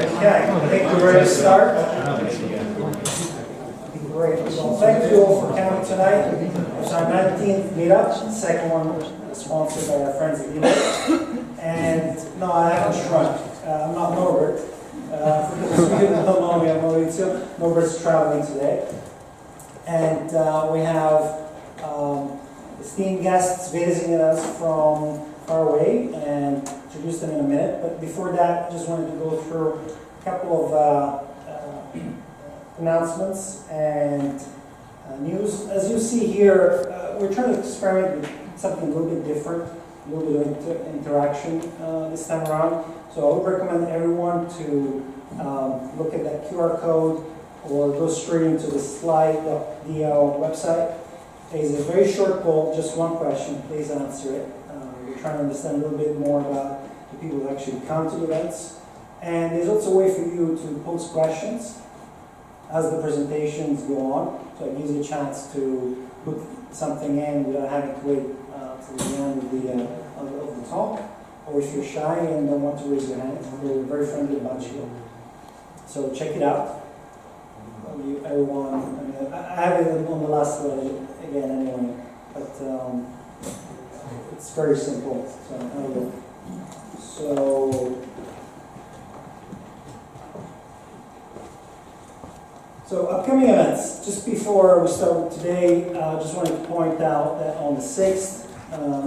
Okay, I think we're ready to start. Great. Well, thank you all for coming tonight. It's our 19th meetup, second one sponsored by our friends at Meetup. And no, I haven't shrunk. I'm not Norbert. For those of you that don't know me, I'm Mauricio. Norbert's traveling today. And we have esteemed guests visiting us from far away, and introduce them in a minute. But before that, I just wanted to go through a couple of announcements and news. As you see here, we're trying to experiment with something a little bit different, a little bit of interaction this time around. So I would recommend everyone to look at that QR code or go straight into the slide.dl website. There's a very short poll, just one question. Please answer it. We're trying to understand a little bit more about the people who actually come to events. And there's also a way for you to post questions as the presentations go on. So it gives you a chance to put something in without having to wait till the end of the talk. Or if you're shy and don't want to raise your hand, we're very friendly about you. So check it out. Everyone, I have it on the last slide again anyway, but it's very simple. So have a look. So upcoming events. Just before we start today, I just wanted to point out that on the 6th,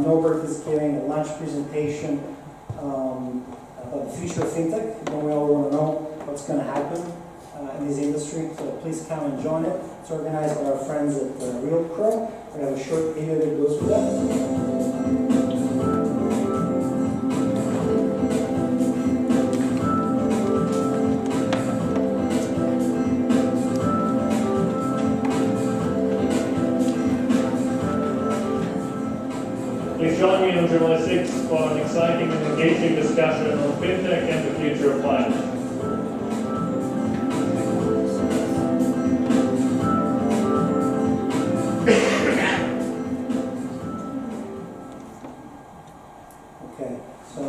Norbert is giving a lunch presentation about the future of FinTech. We all want to know what's going to happen in this industry, so please come and join it. It's organized by our friends at Real Pro. We have a short video that goes with that. Please join me on July 6th for an exciting and engaging discussion on FinTech and the future of finance. Okay, so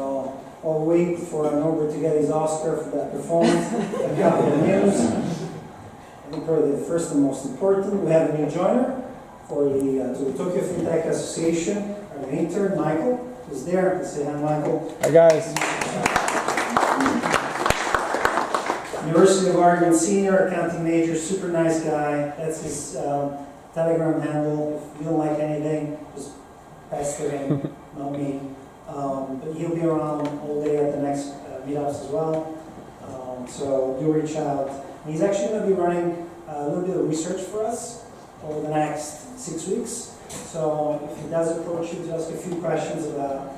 I'll wait for Norbert to get his Oscar for that performance. A couple of news. I think probably the first and most important, we have a new joiner for the Tokyo FinTech Association. Our intern, Michael, is there. Let's say hi, Michael. Hi, guys. University of Oregon senior accounting major, super nice guy. That's his Telegram handle. If you don't like anything, just pass to him, not me. But he'll be around all day at the next meetups as well. So do reach out. And he's actually going to be running a little bit of research for us over the next 6 weeks. So if he does approach you to ask a few questions about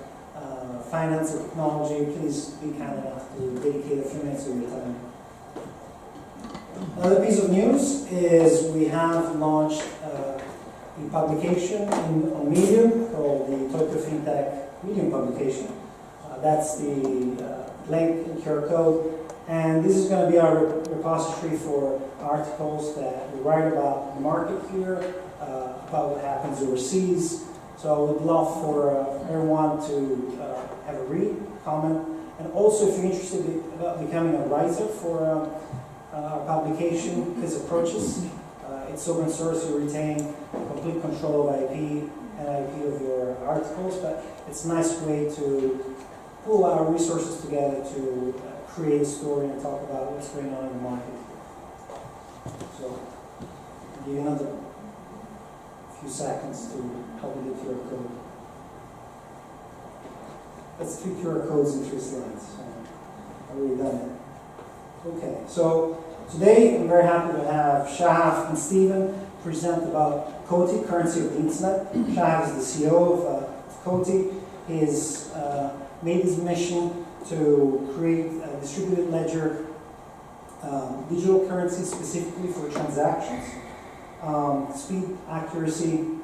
finance or technology, please be kind enough to dedicate a few minutes of your time. Another piece of news is we have launched a publication on Medium called the Tokyo FinTech Medium publication. That's the link and QR code. And this is going to be our repository for articles that we write about the market here, about what happens overseas. So we'd love for everyone to have a read, comment, and also if you're interested about becoming a writer for our publication, please approach us. It's open source, you retain complete control of IP and IP of your articles, but it's a nice way to pull our resources together to create a story and talk about what's going on in the market. So I'll give you another few seconds to help you get your code. That's 3 QR codes in 3 slides. So I've already done it. Okay, so today I'm very happy to have Shahaf and Steven present about COTI, currency of the internet. Shahaf is the CEO of COTI. He has made his mission to create a distributed ledger digital currency specifically for transactions. Speed, accuracy,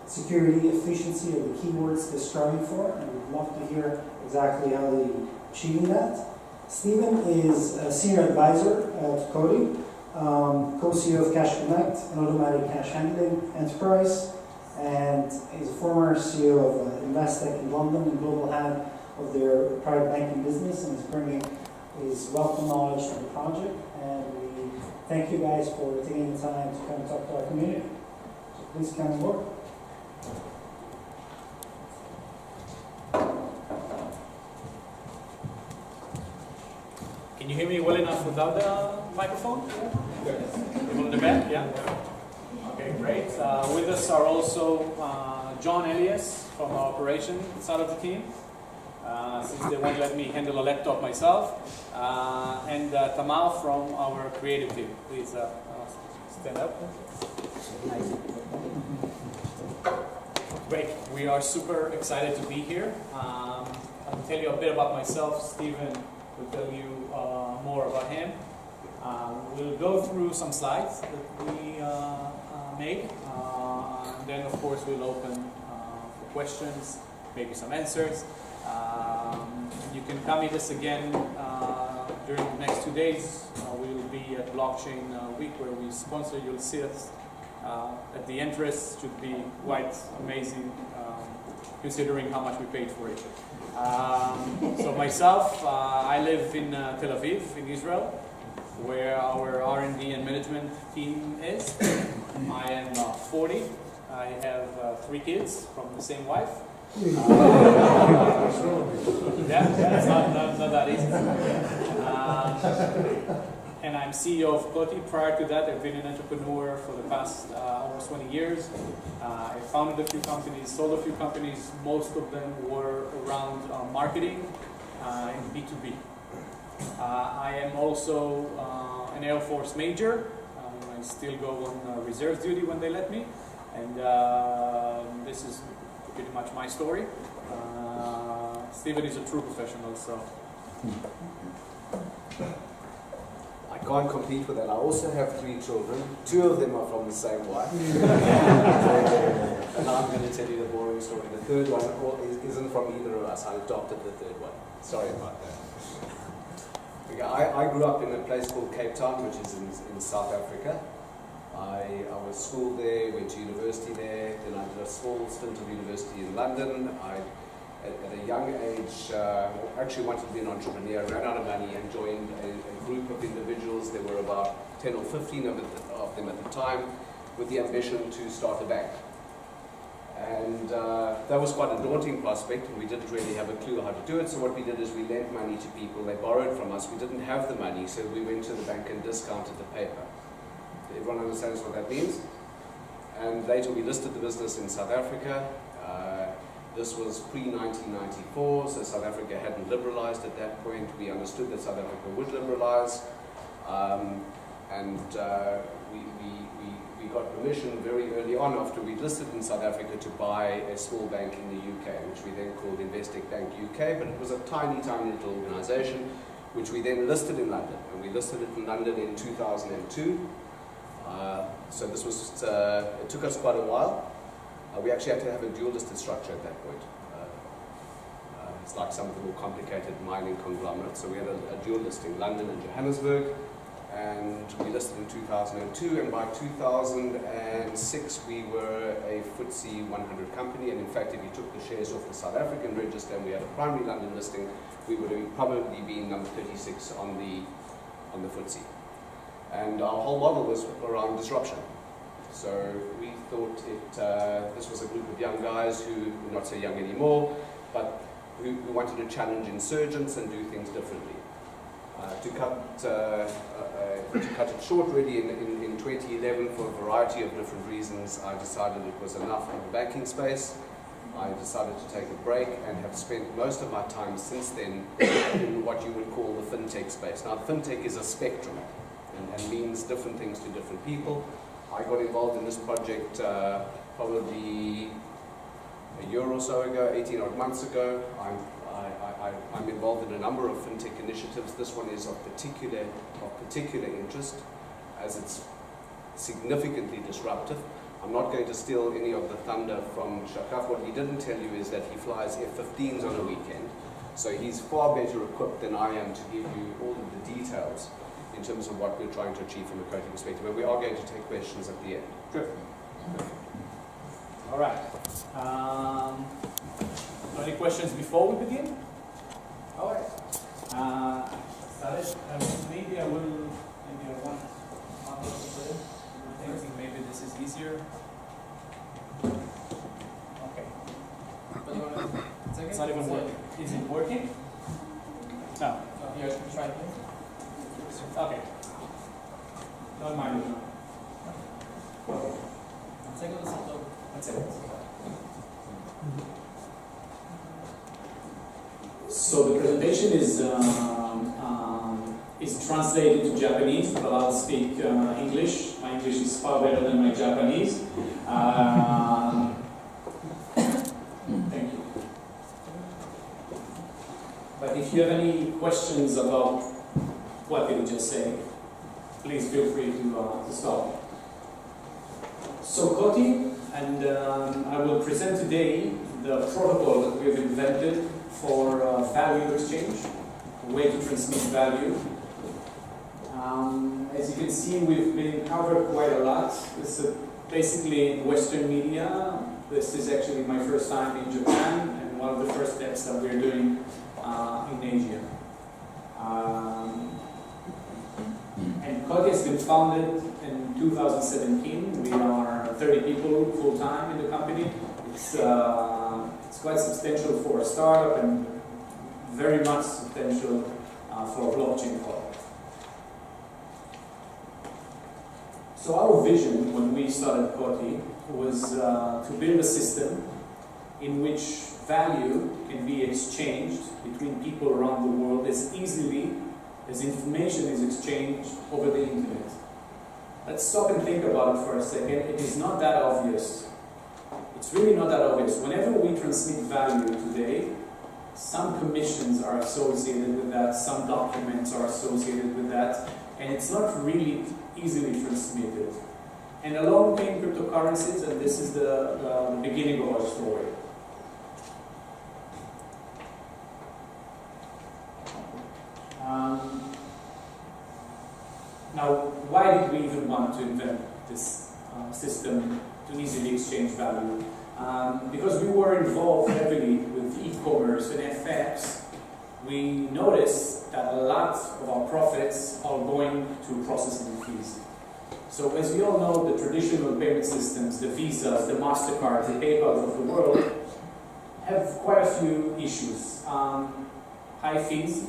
security, efficiency are the keywords they're striving for, and we'd love to hear exactly how they're achieving that. Stephen is a senior advisor to COTI, co-CEO of Cash Connect, an automatic cash handling enterprise, and he's a former CEO of Investec in London, and global head of their private banking business, and is bringing a is wealth of knowledge of the project, and we thank you guys for taking the time to come talk to our community. So please come and work. Can you hear me well enough without the microphone? You on the back? Yeah? Okay, great. With us are also John Elias from our operation side of the team, since they won't let me handle a laptop myself, and Tamar from our creative team. Please stand up. Great. We are super excited to be here. I'll tell you a bit about myself. Stephen will tell you more about him. We'll go through some slides that we made, and then of course we'll open for questions, maybe some answers. You can come meet us again during the next 2 days. We will be at Blockchain Week, where we sponsor. You'll see us at the entrance. Should be quite amazing, considering how much we paid for it. So myself, I live in Tel Aviv, in Israel, where our R&D and management team is. I am 40. I have 3 kids from the same wife. Yeah, it's not that easy. And I'm CEO of COTI. Prior to that, I've been an entrepreneur for the past almost 20 years. I founded a few companies, sold a few companies. Most of them were around marketing and B2B. I am also an Air Force major. I still go on reserve duty when they let me. And this is pretty much my story. Steven is a true professional, so. I can't compete with that. I also have 3 children. 2 of them are from the same wife. And I'm going to tell you the boring story. The third one isn't from either of us. I adopted the third one. Sorry about that. I grew up in a place called Cape Town, which is in South Africa. I was schooled there, went to university there, then I did a small stint of university in London. At a young age, actually wanted to be an entrepreneur, ran out of money and joined a group of individuals. There were about 10 or 15 of them at the time, with the ambition to start a bank. And that was quite a daunting prospect, and we didn't really have a clue how to do it. So what we did is we lent money to people. They borrowed from us. We didn't have the money, so we went to the bank and discounted the paper. Everyone understands what that means? And later we listed the business in South Africa. This was pre-1994, so South Africa hadn't liberalized at that point. We understood that South Africa would liberalize, and we got permission very early on after we listed in South Africa to buy a small bank in the UK, which we then called Investec Bank UK, but it was a tiny, tiny little organization, which we then listed in London, and we listed it in London in 2002. So this was, it took us quite a while. We actually had to have a dual listed structure at that point. It's like some of the more complicated mining conglomerates. So we had a dual listing, London and Johannesburg, and we listed in 2002, and by 2006 we were a FTSE 100 company, and in fact if you took the shares off the South African register and we had a primary London listing, we would have probably been number 36 on the FTSE. And our whole model was around disruption. So we thought this was a group of young guys who were not so young anymore, but who wanted to challenge insurgents and do things differently. To cut it short, really, in 2011, for a variety of different reasons, I decided it was enough in the banking space. I decided to take a break and have spent most of my time since then in what you would call the FinTech space. Now, FinTech is a spectrum and means different things to different people. I got involved in this project probably a year or so ago, 18 odd months ago. I'm involved in a number of FinTech initiatives. This one is of particular interest, as it's significantly disruptive. I'm not going to steal any of the thunder from Shahaf. What he didn't tell you is that he flies F-15s on a weekend, so he's far better equipped than I am to give you all of the details in terms of what we're trying to achieve from a COTI perspective, and we are going to take questions at the end. Good. All right. Any questions before we begin? All right. Start easier. Okay. It's not even working. Is it working? No. Here, try it. Okay. Don't mind it. That's it. So the presentation is translated to Japanese, but I'll speak English. My English is far better than my Japanese. Thank you. But if you have any questions about what did he just say, please feel free to stop. So COTI, and I will present today the protocol that we have invented for value exchange, a way to transmit value. As you can see, we've been covered quite a lot. This is basically in Western media. This is actually my first time in Japan, and one of the first steps that we're doing in Asia. And COTI has been founded in 2017. We are 30 people full-time in the company. It's quite substantial for a startup and very much substantial for a blockchain product. So our vision when we started COTI was to build a system in which value can be exchanged between people around the world as easily as information is exchanged over the internet. Let's stop and think about it for a second. It is not that obvious. It's really not that obvious. Whenever we transmit value today, some commissions are associated with that, some documents are associated with that, and it's not really easily transmitted. And along came cryptocurrencies, and this is the beginning of our story. Now, why did we even want to invent this system to easily exchange value? Because we were involved heavily with e-commerce and FX, we noticed that a lot of our profits are going to processing fees. So as we all know, the traditional payment systems, the Visas, the MasterCards, the PayPals of the world, have quite a few issues. High fees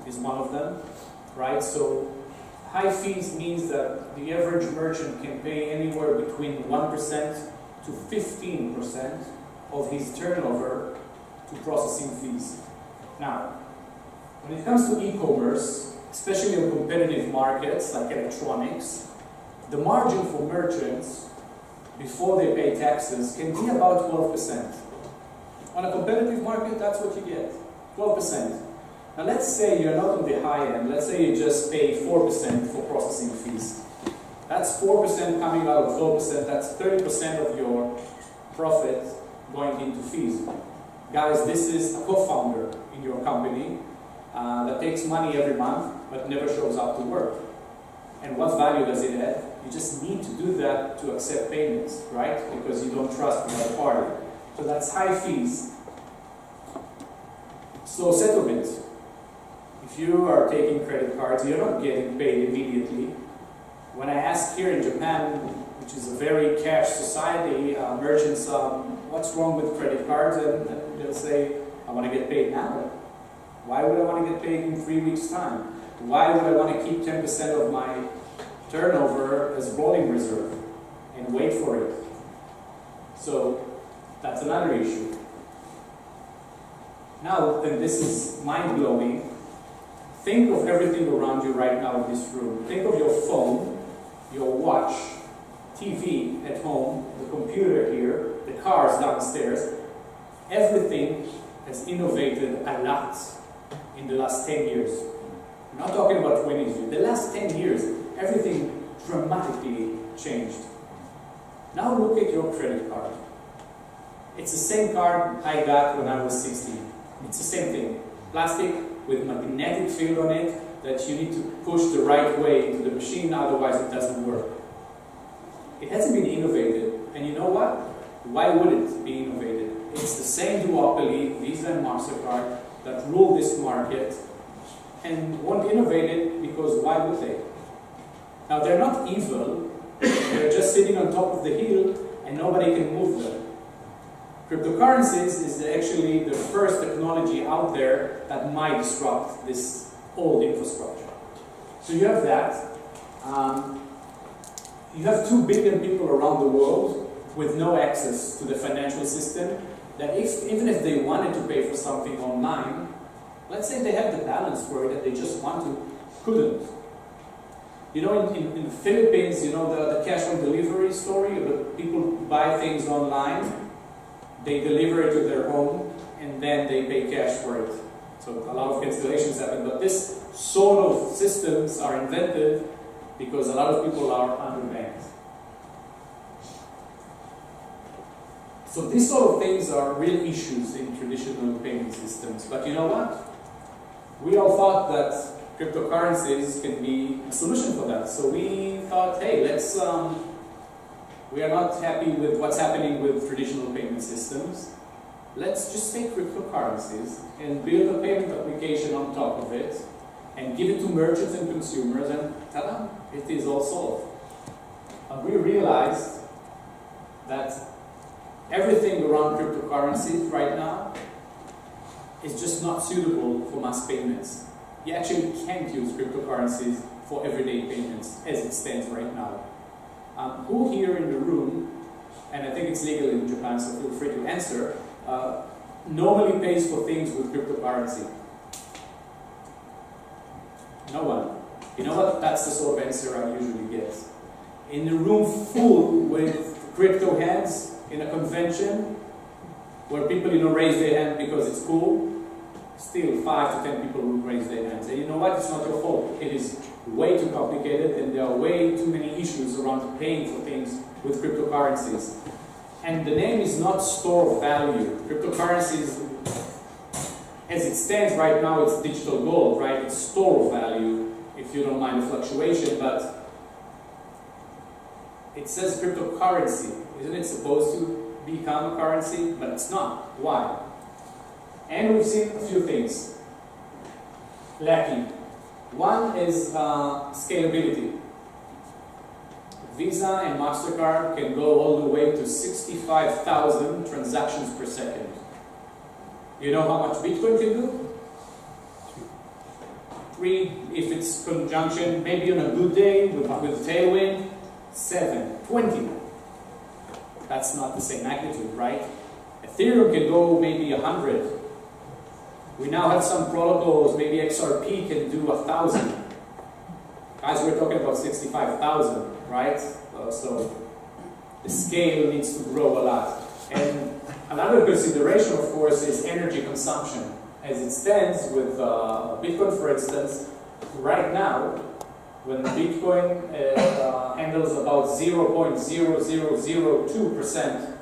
is one of them, right? So high fees means that the average merchant can pay anywhere between 1% to 15% of his turnover to processing fees. Now, when it comes to e-commerce, especially in competitive markets like electronics, the margin for merchants before they pay taxes can be about 12%. On a competitive market, that's what you get, 12%. Now let's say you're not on the high end, let's say you just pay 4% for processing fees. That's 4% coming out of 12%, that's 30% of your profit going into fees. Guys, this is a co-founder in your company that takes money every month but never shows up to work. And what value does it add? You just need to do that to accept payments, right? Because you don't trust the other party. So that's high fees. Slow settlement. If you are taking credit cards, you're not getting paid immediately. When I ask here in Japan, which is a very cash society, merchants, what's wrong with credit cards? And they'll say, I want to get paid now. Why would I want to get paid in 3 weeks' time? Why would I want to keep 10% of my turnover as rolling reserve and wait for it? So that's another issue. Now, and this is mind-blowing, think of everything around you right now in this room. Think of your phone, your watch, TV at home, the computer here, the cars downstairs. Everything has innovated a lot in the last 10 years. I'm not talking about 20 years. The last 10 years, everything dramatically changed. Now look at your credit card. It's the same card I got when I was 16. It's the same thing. Plastic with magnetic field on it that you need to push the right way into the machine, otherwise it doesn't work. It hasn't been innovated. And you know what? Why would it be innovated? It's the same duopoly, Visa and MasterCard, that rule this market and won't innovate it because why would they? Now they're not evil, They're just sitting on top of the hill and nobody can move them. Cryptocurrencies is actually the first technology out there that might disrupt this old infrastructure. So you have that. You have 2 billion people around the world with no access to the financial system, that even if they wanted to pay for something online, let's say they have the balance for it and they just want to, couldn't. You know, in the Philippines, you know the cash on delivery story, the people buy things online, they deliver it to their home, and then they pay cash for it. So a lot of cancellations happen, but this sort of systems are invented because a lot of people are underbanked. So these sort of things are real issues in traditional payment systems. But you know what? We all thought that cryptocurrencies can be a solution for that. So we thought, hey, we are not happy with what's happening with traditional payment systems. Let's just take cryptocurrencies and build a payment application on top of it and give it to merchants and consumers, and ta-da, it is all solved. And we realized that everything around cryptocurrencies right now is just not suitable for mass payments. You actually can't use cryptocurrencies for everyday payments as it stands right now. Who here in the room, and I think it's legal in Japan, so feel free to answer, normally pays for things with cryptocurrency? No one. You know what? That's the sort of answer I usually get. In a room full with crypto heads in a convention where people, you know, raise their hand because it's cool, still 5 to 10 people will raise their hands. And you know what? It's not your fault. It is way too complicated, and there are way too many issues around paying for things with cryptocurrencies. And the name is not store of value. Cryptocurrencies, as it stands right now, it's digital gold, right? It's store of value, if you don't mind the fluctuation, but it says cryptocurrency. Isn't it supposed to become a currency? But it's not. Why? And we've seen a few things lacking. One is scalability. Visa and MasterCard can go all the way to 65,000 transactions per second. You know how much Bitcoin can do? 3, if it's conjunction, maybe on a good day with tailwind, 7, 20. That's not the same magnitude, right? Ethereum can go maybe 100. We now have some protocols, maybe XRP can do 1,000. Guys, we're talking about 65,000, right? So the scale needs to grow a lot. And another consideration, of course, is energy consumption. As it stands with Bitcoin, for instance, right now, when Bitcoin handles about 0.0002%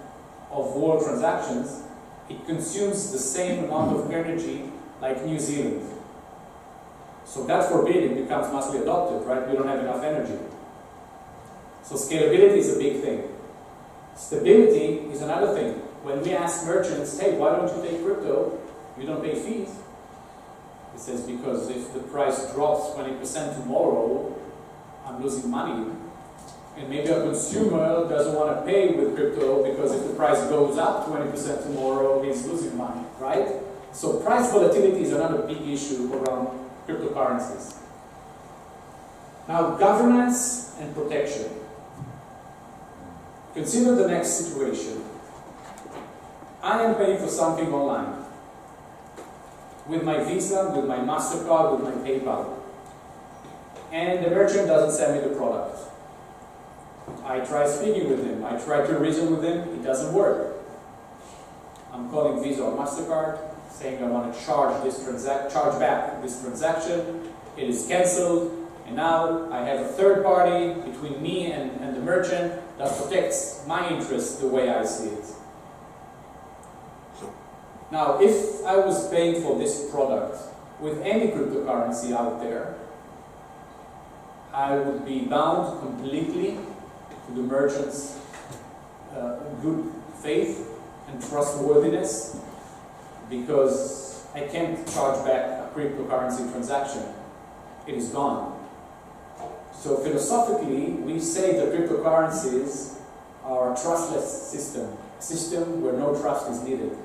of world transactions, it consumes the same amount of energy like New Zealand. So God forbid it becomes massively adopted, right? We don't have enough energy. So scalability is a big thing. Stability is another thing. When we ask merchants, hey, why don't you take crypto? You don't pay fees. It says, because if the price drops 20% tomorrow, I'm losing money. And maybe a consumer doesn't want to pay with crypto because if the price goes up 20% tomorrow, he's losing money, right? So price volatility is another big issue around cryptocurrencies. Now, governance and protection. Consider the next situation. I am paying for something online. With my Visa, with my MasterCard, with my PayPal. And the merchant doesn't send me the product. I try speaking with him. I try to reason with him. It doesn't work. I'm calling Visa or MasterCard, saying I want to charge back this transaction. It is cancelled. And now I have a third party between me and the merchant that protects my interests the way I see it. Now, if I was paying for this product with any cryptocurrency out there, I would be bound completely to the merchant's good faith and trustworthiness, because I can't charge back a cryptocurrency transaction. It is gone. So philosophically, we say that cryptocurrencies are a trustless system, a system where no trust is needed.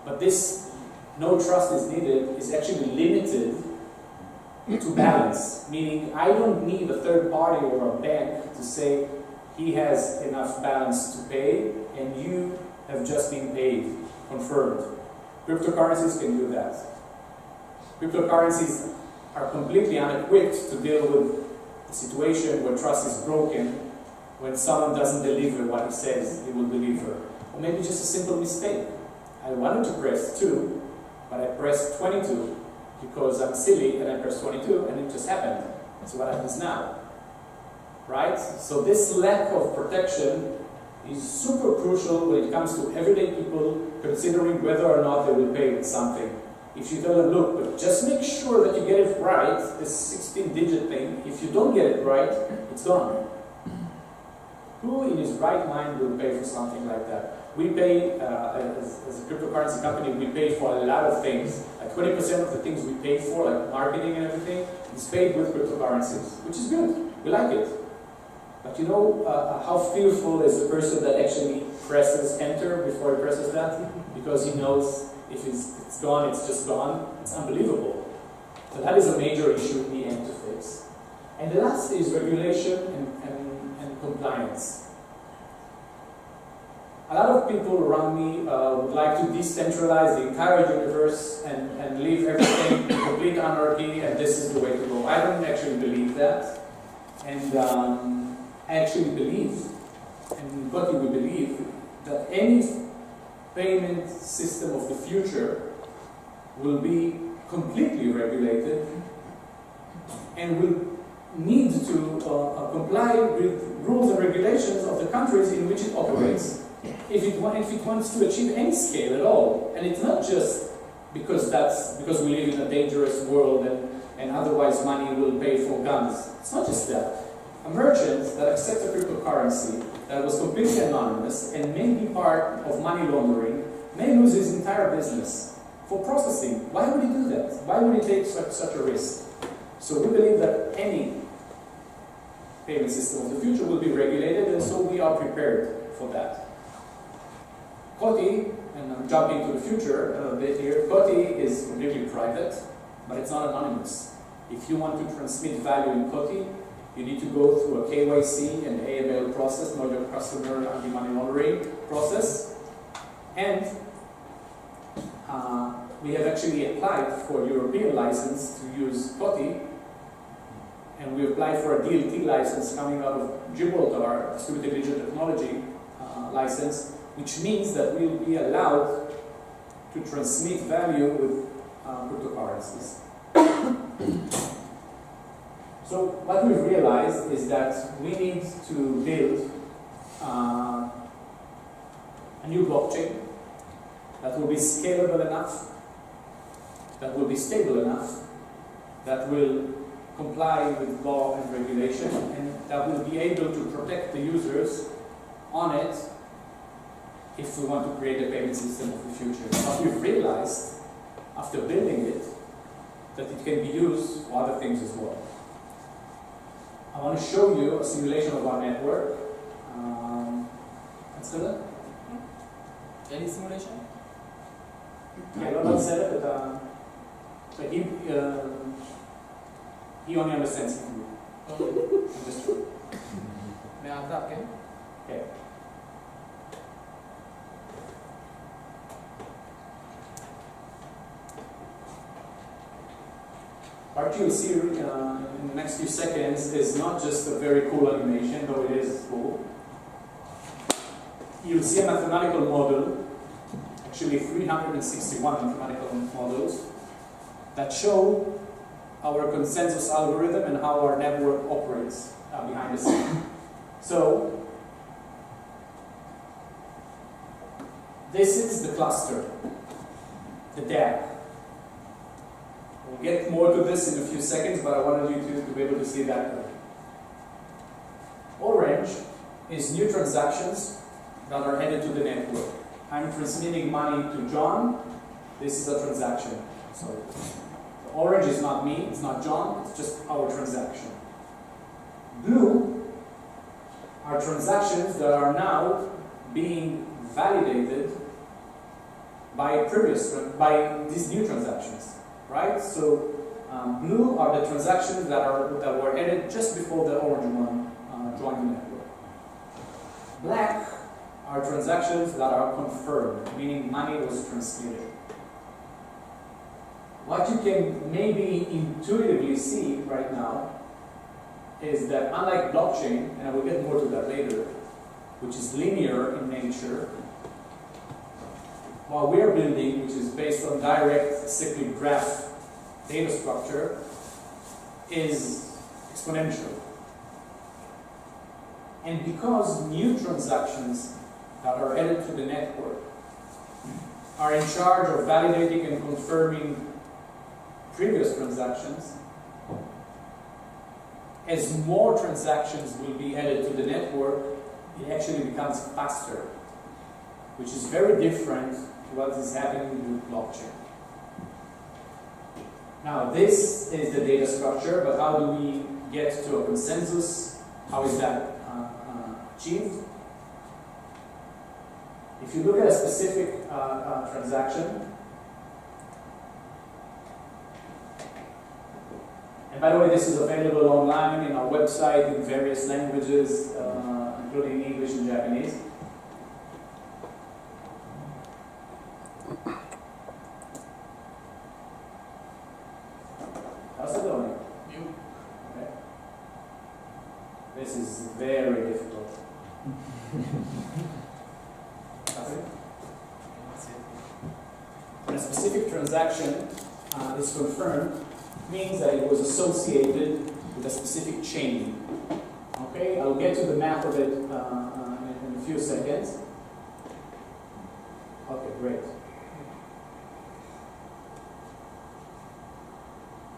But this no trust is needed is actually limited to balance, meaning I don't need a third party or a bank to say he has enough balance to pay and you have just been paid, confirmed. Cryptocurrencies can do that. Cryptocurrencies are completely unequipped to deal with a situation where trust is broken when someone doesn't deliver what he says he will deliver. Or maybe just a simple mistake. I wanted to press 2, but I pressed 22 because I'm silly and I pressed 22 and it just happened. So what happens now? Right? So this lack of protection is super crucial when it comes to everyday people considering whether or not they will pay with something. If you tell them, look, but just make sure that you get it right, this 16-digit thing, if you don't get it right, it's gone. Who in his right mind will pay for something like that? We pay, as a cryptocurrency company, we pay for a lot of things. Like 20% of the things we pay for, like marketing and everything, is paid with cryptocurrencies, which is good. We like it. But you know how fearful is the person that actually presses enter before he presses that? Because he knows if it's gone, it's just gone. It's unbelievable. So that is a major issue we aim to fix. And the last is regulation and compliance. A lot of people around me would like to decentralize the entire universe and leave everything in complete anarchy, and this is the way to go. I don't actually believe that. And I actually believe, and in COTI we believe, that any payment system of the future will be completely regulated and will need to comply with rules and regulations of the countries in which it operates if it wants to achieve any scale at all. And it's not just because we live in a dangerous world and otherwise money will pay for guns. It's not just that. A merchant that accepts a cryptocurrency that was completely anonymous and may be part of money laundering may lose his entire business for processing. Why would he do that? Why would he take such a risk? So we believe that any payment system of the future will be regulated, and so we are prepared for that. COTI, and I'm jumping to the future a bit here, COTI is completely private, but it's not anonymous. If you want to transmit value in COTI, you need to go through a KYC and AML process, know your customer anti-money laundering process. And we have actually applied for a European license to use COTI, and we applied for a DLT license coming out of Gibraltar, Distributed Ledger Technology license, which means that we will be allowed to transmit value with cryptocurrencies. So what we've realized is that we need to build a new blockchain that will be scalable enough, that will be stable enough, that will comply with law and regulation, and that will be able to protect the users on it if we want to create a payment system of the future. But we've realized, after building it, that it can be used for other things as well. I want to show you a simulation of our network. Let's do that. Any simulation? Yeah, not set it, but he only understands Hebrew. I'm just true. May I ask again? Okay. What you'll see in the next few seconds is not just a very cool animation, though it is cool. You'll see a mathematical model, actually 361 mathematical models, that show our consensus algorithm and how our network operates behind the scene. So, this is the cluster, the DAG. We'll get more to this in a few seconds, but I wanted you to be able to see that. Orange is new transactions that are headed to the network. I'm transmitting money to John. This is a transaction. So orange is not me, it's not John, it's just our transaction. Blue are transactions that are now being validated by these new transactions, right? So blue are the transactions that were added just before the orange one joined the network. Black are transactions that are confirmed, meaning money was transmitted. What you can maybe intuitively see right now is that unlike blockchain, and I will get more to that later, which is linear in nature, what we're building, which is based on direct cyclic graph data structure, is exponential. And because new transactions that are added to the network are in charge of validating and confirming previous transactions, as more transactions will be added to the network, it actually becomes faster, which is very different to what is happening with blockchain. Now, this is the data structure, but how do we get to a consensus? How is that achieved? If you look at a specific transaction, and by the way, this is available online in our website in various languages, including English and Japanese. How's it going? Okay. This is very difficult. When a specific transaction is confirmed, means that it was associated with a specific chain. Okay, I'll get to the map of it in a few seconds. Okay, great.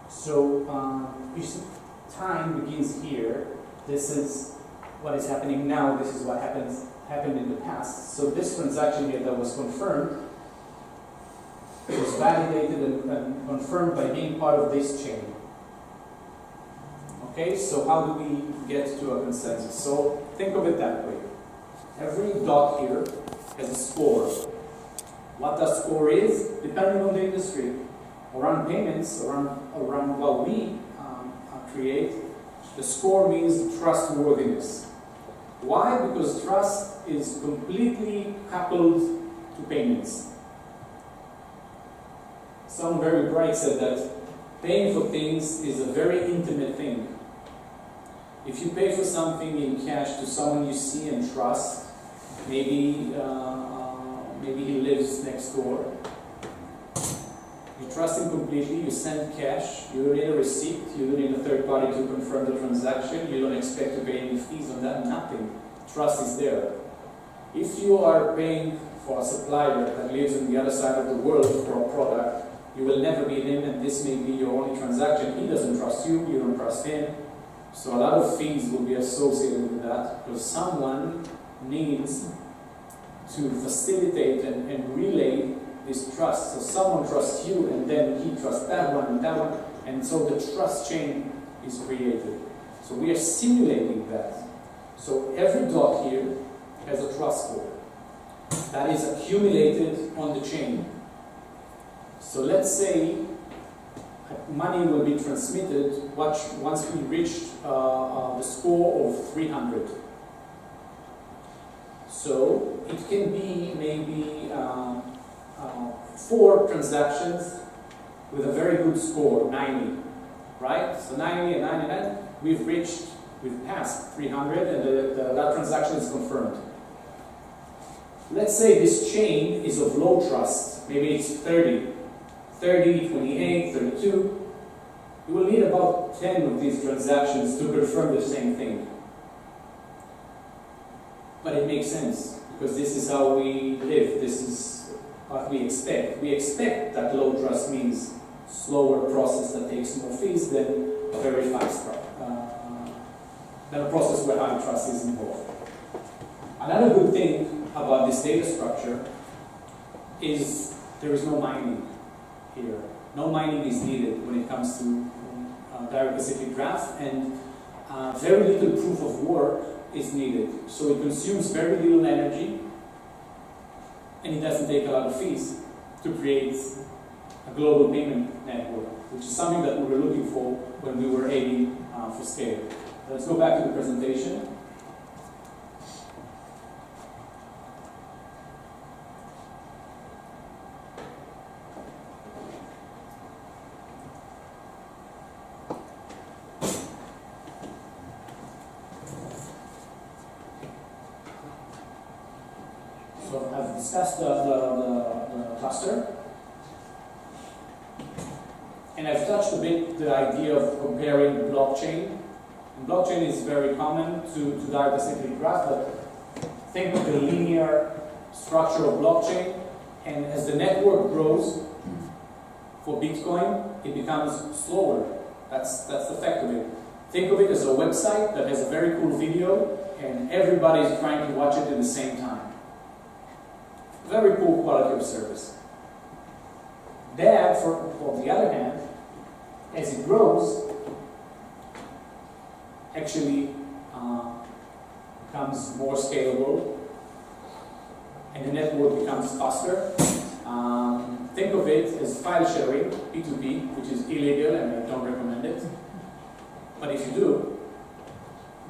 So, if time begins here, this is what is happening now, this is what happened in the past. So this transaction here that was confirmed was validated and confirmed by being part of this chain. Okay, so how do we get to a consensus? So think of it that way. Every dot here has a score. What that score is, depending on the industry. Around payments, around what we create, the score means trustworthiness. Why? Because trust is completely coupled to payments. Someone very bright said that paying for things is a very intimate thing. If you pay for something in cash to someone you see and trust, maybe he lives next door, you trust him completely, you send cash, you don't need a receipt, you don't need a third party to confirm the transaction, you don't expect to pay any fees on that, nothing. Trust is there. If you are paying for a supplier that lives on the other side of the world for a product, you will never meet him, and this may be your only transaction. He doesn't trust you, you don't trust him. So a lot of fees will be associated with that, because someone needs to facilitate and relay this trust. So someone trusts you, and then he trusts that one, and so the trust chain is created. So we are simulating that. So every dot here has a trust score that is accumulated on the chain. So let's say money will be transmitted once we reach the score of 300. So it can be maybe 4 transactions with a very good score, 90, right? So 90 and 99, we've passed 300, and that transaction is confirmed. Let's say this chain is of low trust, maybe it's 30, 28, 32. You will need about 10 of these transactions to confirm the same thing. But it makes sense, because this is how we live, this is what we expect. We expect that low trust means slower process that takes more fees than a very fast than a process where high trust is involved. Another good thing about this data structure is there is no mining here. No mining is needed when it comes to direct specific graph, and very little proof of work is needed. So it consumes very little energy, and it doesn't take a lot of fees to create a global payment network, which is something that we were looking for when we were aiming for scale. Let's go back to the presentation. So I've discussed the cluster, and I've touched a bit the idea of comparing blockchain. And blockchain is very common to dive the cyclic graph, but think of the linear structure of blockchain, and as the network grows for Bitcoin, it becomes slower. That's the fact of it. Think of it as a website that has a very cool video, and everybody is trying to watch it at the same time. Very poor quality of service. That, on the other hand, as it grows, actually becomes more scalable, and the network becomes faster. Think of it as file sharing, P2P, which is illegal and I don't recommend it. But if you do,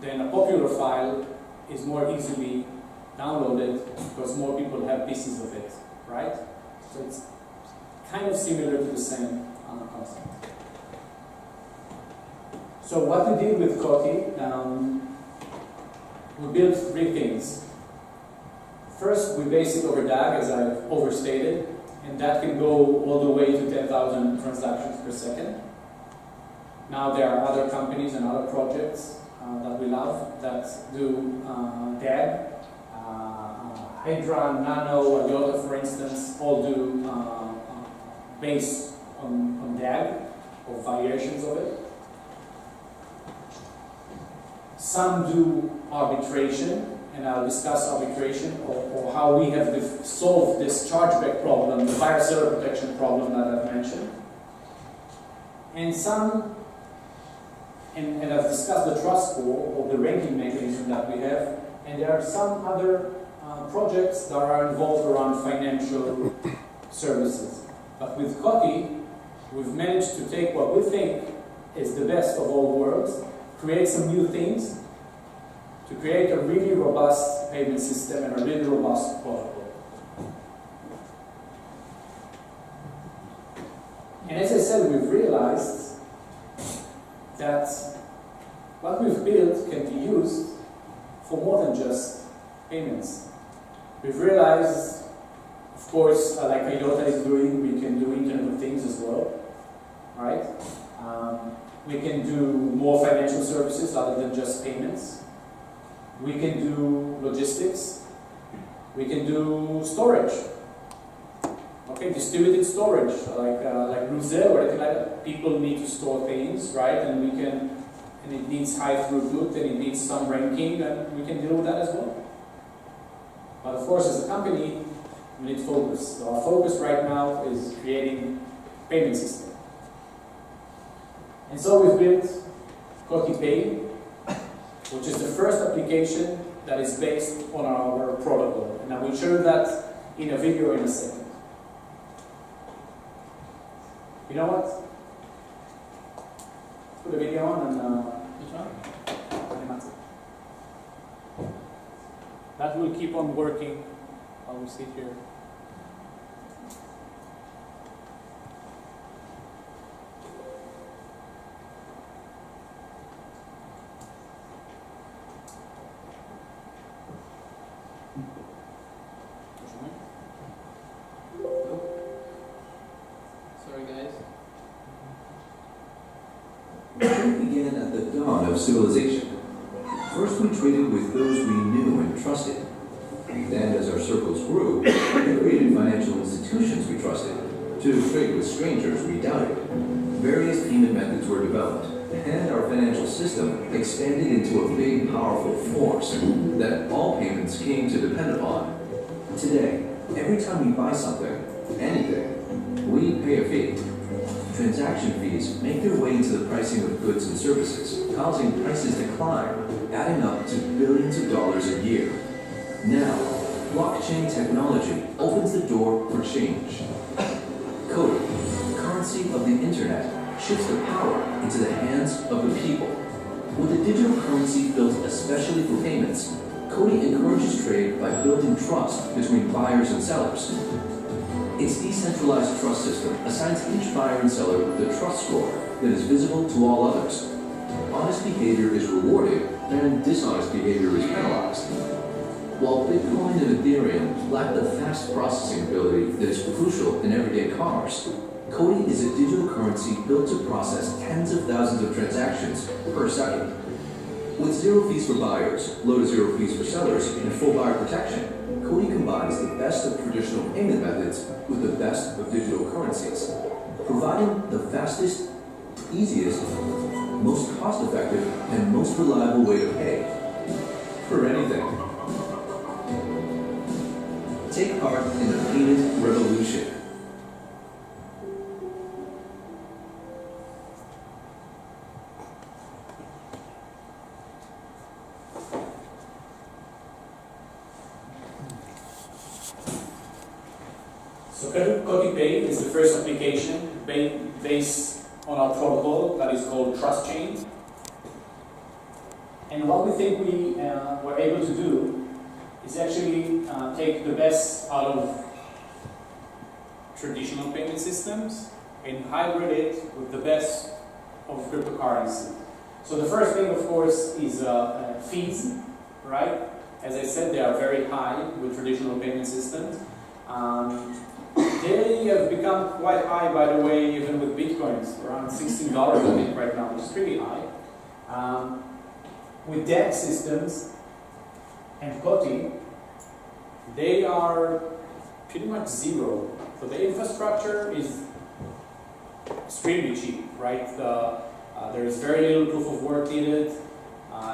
then a popular file is more easily downloaded because more people have pieces of it, right? So it's kind of similar to the same concept. So what we did with COTI, we built three things. First, we base it over DAG, as I've overstated, and that can go all the way to 10,000 transactions per second. Now there are other companies and other projects that we love that do DAG. Hydra, Nano, IOTA, for instance, all do based on DAG or variations of it. Some do arbitration, and I'll discuss arbitration or how we have solved this chargeback problem, the buyer seller protection problem that I've mentioned. And some, and I've discussed the trust score or the ranking mechanism that we have, and there are some other projects that are involved around financial services. But with COTI, we've managed to take what we think is the best of all worlds, create some new things, to create a really robust payment system and a really robust protocol. And as I said, we've realized that what we've built can be used for more than just payments. We've realized, of course, like IOTA is doing, we can do Internet of Things as well, right? We can do more financial services other than just payments. We can do logistics. We can do storage. Okay, distributed storage, like Brussels or anything like that. People need to store things, right? And it needs high throughput, and it needs some ranking, and we can deal with that as well. But of course, as a company, we need focus. So our focus right now is creating a payment system. And so we've built COTI Pay, which is the first application that is based on our protocol. And I will show you that in a video in a second. You know what? Put the video on and which one? That will keep on working while we sit here. Sorry, guys. We began at the dawn of civilization. First, we traded with those we knew and trusted. Then, as our circles grew, we created financial institutions we trusted to trade with strangers we doubted. Various payment methods were developed, and our financial system expanded into a big, powerful force that all payments came to depend upon. Today, every time we buy something, anything, we pay a fee. transaction fees make their way into the pricing of goods and services, causing prices to climb, adding up to billions of dollars a year. Now, blockchain technology opens the door for change. COTI, currency of the internet, shifts the power into the hands of the people. With a digital currency built especially for payments, COTI encourages trade by building trust between buyers and sellers. Its decentralized trust system assigns each buyer and seller the trust score that is visible to all others. Honest behavior is rewarded and dishonest behavior is penalized. While Bitcoin and Ethereum lack the fast processing ability that is crucial in everyday commerce, COTI is a digital currency built to process tens of thousands of transactions per second. With zero fees for buyers, low to zero fees for sellers, and full buyer protection, COTI combines the best of traditional payment methods with the best of digital currencies, providing the fastest, easiest, most cost-effective, and most reliable way to pay for anything. Take part in the payment revolution. So COTI Pay is the first application based on our protocol that is called Trust Chain. And what we think we were able to do is actually take the best out of traditional payment systems and hybrid it with the best of cryptocurrency. So the first thing, of course, is fees, right? As I said, they are very high with traditional payment systems. They have become quite high, by the way, even with Bitcoins, around $16 I think right now, which is pretty high. With DEX systems and COTI, they are pretty much zero. So the infrastructure is extremely cheap, right? There is very little proof of work needed.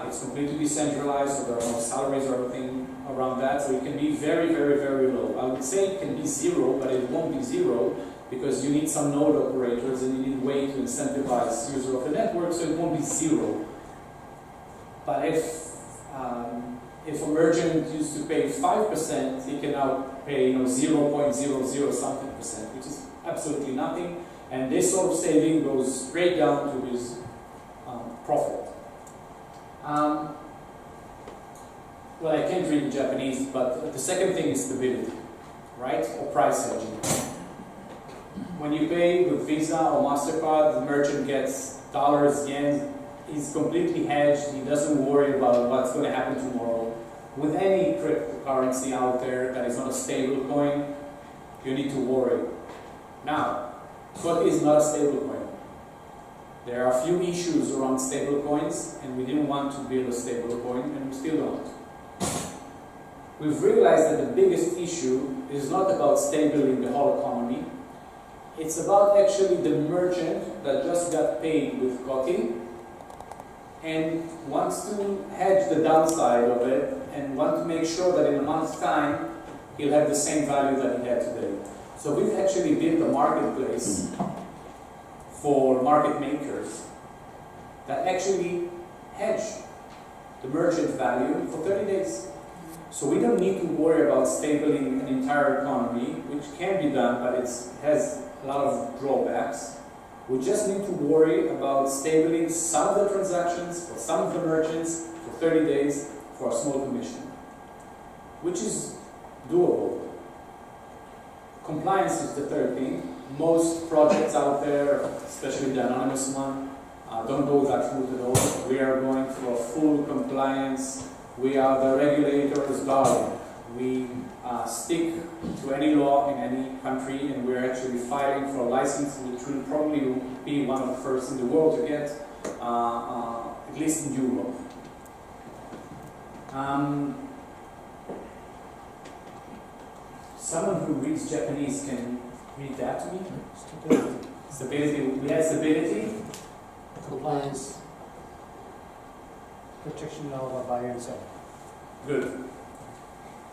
It's completely decentralized, so there are no salaries or anything around that. So it can be very, very, very low. I would say it can be zero, but it won't be zero because you need some node operators and you need a way to incentivize user of the network, so it won't be zero. But if a merchant used to pay 5%, he can now pay 0.00 something percent, which is absolutely nothing. And this sort of saving goes straight down to his profit. Well, I can't read Japanese, but the second thing is stability, right? Or price hedging. When you pay with Visa or MasterCard, the merchant gets dollars, yen. He's completely hedged. He doesn't worry about what's going to happen tomorrow. With any cryptocurrency out there that is not a stable coin, you need to worry. Now, COTI is not a stable coin. There are a few issues around stable coins, and we didn't want to build a stable coin, and we still don't. We've realized that the biggest issue is not about stabling the whole economy. It's about actually the merchant that just got paid with COTI and wants to hedge the downside of it and want to make sure that in a month's time he'll have the same value that he had today. So we've actually built a marketplace for market makers that actually hedge the merchant value for 30 days. So we don't need to worry about stabling an entire economy, which can be done, but it has a lot of drawbacks. We just need to worry about stabling some of the transactions for some of the merchants for 30 days for a small commission, which is doable. Compliance is the third thing. Most projects out there, especially the anonymous one, don't go that route at all. We are going for full compliance. We are the regulator's guardian. We stick to any law in any country, and we're actually filing for a license, which will probably be one of the first in the world to get, at least in Europe. Someone who reads Japanese can read that to me? Stability. We had stability. Compliance. Protection of a buyer and seller. Good.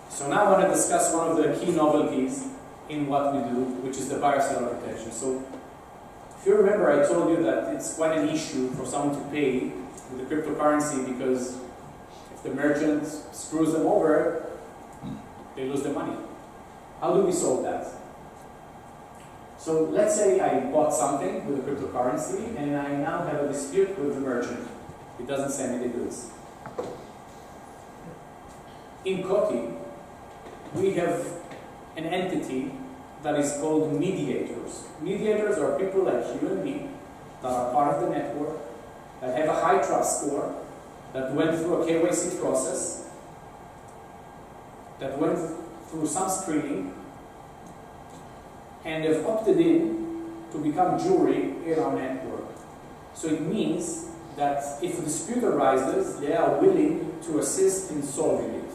So now I want to discuss one of the key novelties in what we do, which is the buyer-seller protection. So If you remember, I told you that it's quite an issue for someone to pay with the cryptocurrency because if the merchant screws them over, they lose their money. How do we solve that? So let's say I bought something with a cryptocurrency and I now have a dispute with the merchant. It doesn't send me the goods. In COTI, we have an entity that is called mediators. Mediators are people like you and me that are part of the network, that have a high trust score, that went through a KYC process, that went through some screening, and have opted in to become jury in our network. So it means that if a dispute arises, they are willing to assist in solving it.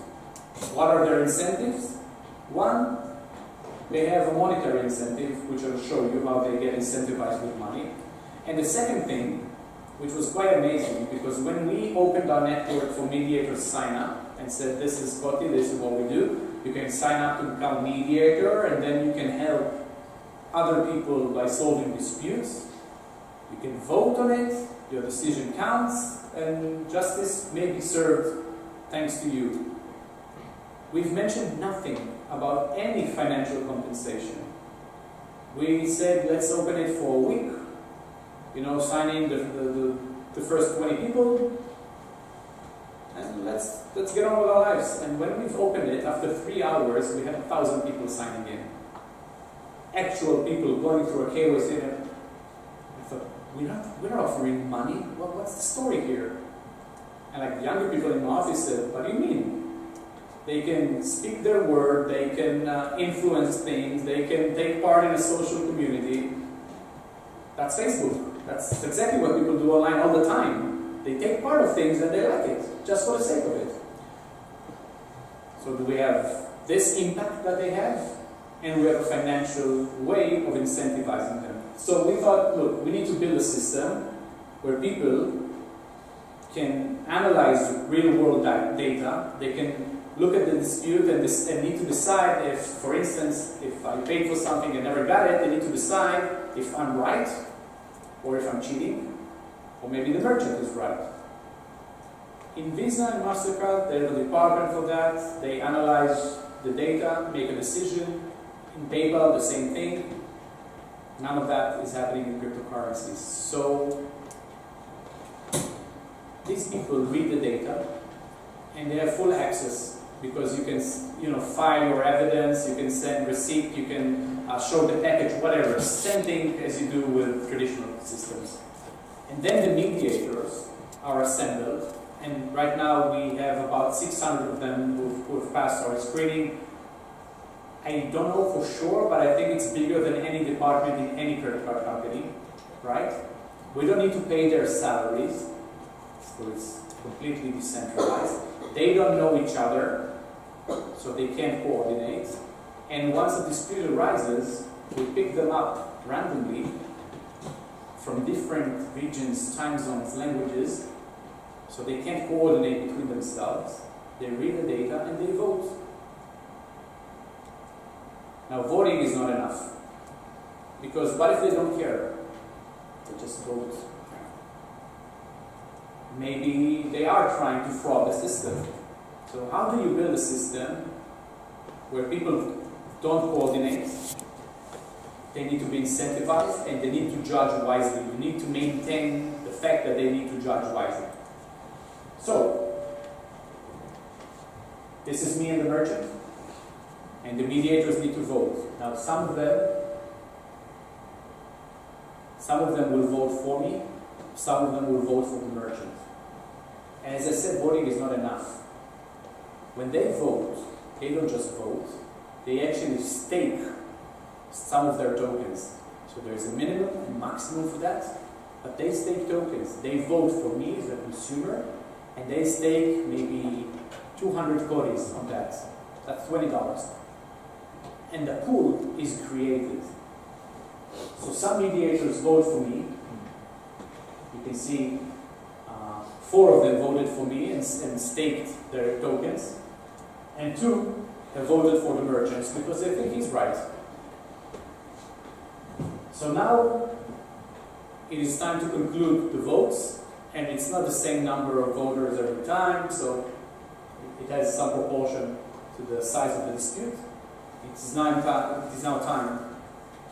What are their incentives? One, they have a monetary incentive, which I'll show you how they get incentivized with money. And the second thing, which was quite amazing, because when we opened our network for mediators sign up and said, this is COTI, this is what we do, you can sign up to become a mediator, and then you can help other people by solving disputes. You can vote on it, your decision counts, and justice may be served thanks to you. We've mentioned nothing about any financial compensation. We said, let's open it for a week. Sign in the first 20 people, and let's get on with our lives. And when we've opened it, after 3 hours, we had 1,000 people signing in. Actual people going through a KYC. I thought, we're not offering money. What's the story here? And like the younger people in my office said, what do you mean? They can speak their word, they can influence things, they can take part in a social community. That's Facebook. That's exactly what people do online all the time. They take part of things and they like it, just for the sake of it. So do we have this impact that they have? And we have a financial way of incentivizing them. So we thought, look, we need to build a system where people can analyze real-world data. They can look at the dispute and need to decide if, for instance, if I paid for something and never got it, they need to decide if I'm right or if I'm cheating, or maybe the merchant is right. In Visa and MasterCard, there's a department for that. They analyze the data, make a decision. In PayPal, the same thing. None of that is happening in cryptocurrencies. So these people read the data, and they have full access because you can, file your evidence, you can send receipt, you can show the package, whatever, same thing as you do with traditional systems. And then the mediators are assembled, and right now we have about 600 of them who've passed our screening. I don't know for sure, but I think it's bigger than any department in any credit card company, right? We don't need to pay their salaries, so it's completely decentralized. They don't know each other, so they can't coordinate. And once a dispute arises, we pick them up randomly from different regions, time zones, languages, so they can't coordinate between themselves. They read the data and they vote. Now, voting is not enough, because what if they don't care? They just vote. Maybe they are trying to fraud the system. So how do you build a system where people don't coordinate? They need to be incentivized and they need to judge wisely. You need to maintain the fact that they need to judge wisely. So, this is me and the merchant, and the mediators need to vote. Now, some of them will vote for me, some of them will vote for the merchant. And as I said, voting is not enough. When they vote, they don't just vote, they actually stake some of their tokens. So there's a minimum and maximum for that, but they stake tokens. They vote for me as a consumer, and they stake maybe 200 COTIs on that. That's $20. And the pool is created. So some mediators vote for me. You can see 4 of them voted for me and staked their tokens, and 2 have voted for the merchants because they think he's right. So now it is time to conclude the votes, and it's not the same number of voters every time, so it has some proportion to the size of the dispute. It is now time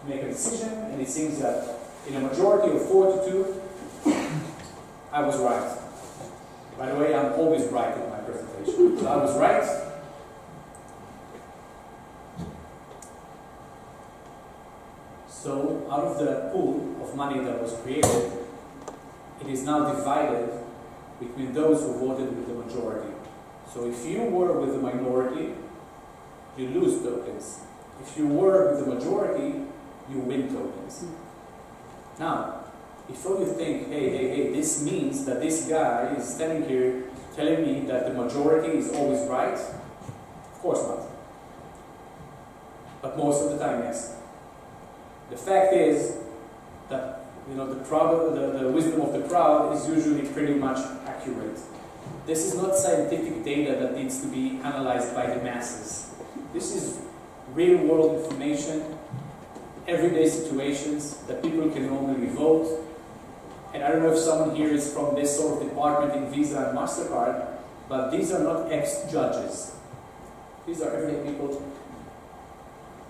to make a decision, and it seems that in a majority of 4 to 2, I was right. By the way, I'm always right in my presentation. So I was right. So out of the pool of money that was created, it is now divided between those who voted with the majority. So if you were with the minority, you lose tokens. If you were with the majority, you win tokens. Now, before you think, hey, this means that this guy is standing here telling me that the majority is always right, of course not. But most of the time, yes. The fact is that the wisdom of the crowd is usually pretty much accurate. This is not scientific data that needs to be analyzed by the masses. This is real-world information, everyday situations that people can normally vote. And I don't know if someone here is from this sort of department in Visa and MasterCard, but these are not ex-judges. These are everyday people.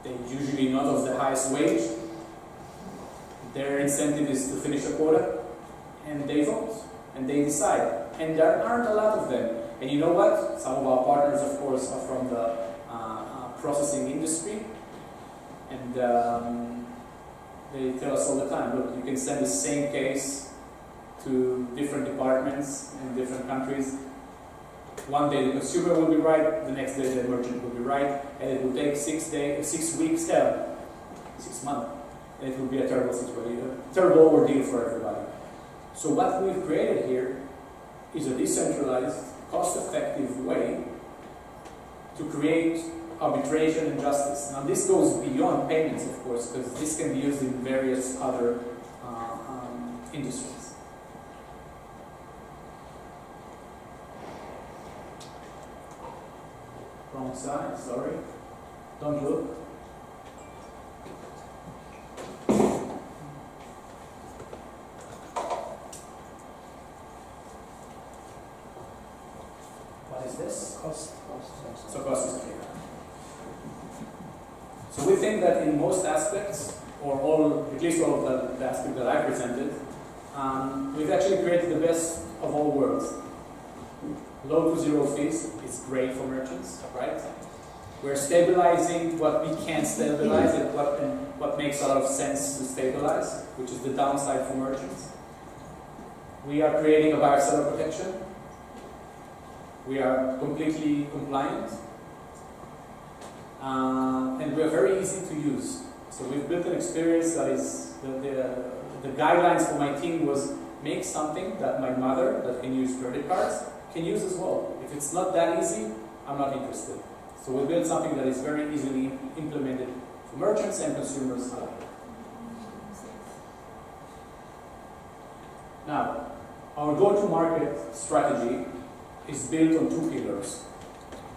They're usually not of the highest wage. Their incentive is to finish a quota, and they vote, and they decide. And there aren't a lot of them. And you know what? Some of our partners, of course, are from the processing industry, and they tell us all the time, look, you can send the same case to different departments in different countries. One day the consumer will be right, the next day the merchant will be right, and it will take 6 weeks, 6 months. And it will be a terrible situation, a terrible ordeal for everybody. So what we've created here is a decentralized, cost-effective way to create arbitration and justice. Now this goes beyond payments, of course, because this can be used in various other industries. Wrong side, sorry. Don't look. What is this? Cost. So cost is clear. So we think that in most aspects, or all, at least all of the aspects that I presented, we've actually created the best of all worlds. Low to zero fees is great for merchants, right? We're stabilizing what we can stabilize and what makes a lot of sense to stabilize, which is the downside for merchants. We are creating a buyer seller protection. We are completely compliant. And we are very easy to use. So we've built an experience that is, the guidelines for my team was make something that my mother, that can use credit cards, can use as well. If it's not that easy, I'm not interested. So we built something that is very easily implemented for merchants and consumers alike. Now, our go-to-market strategy is built on 2 pillars.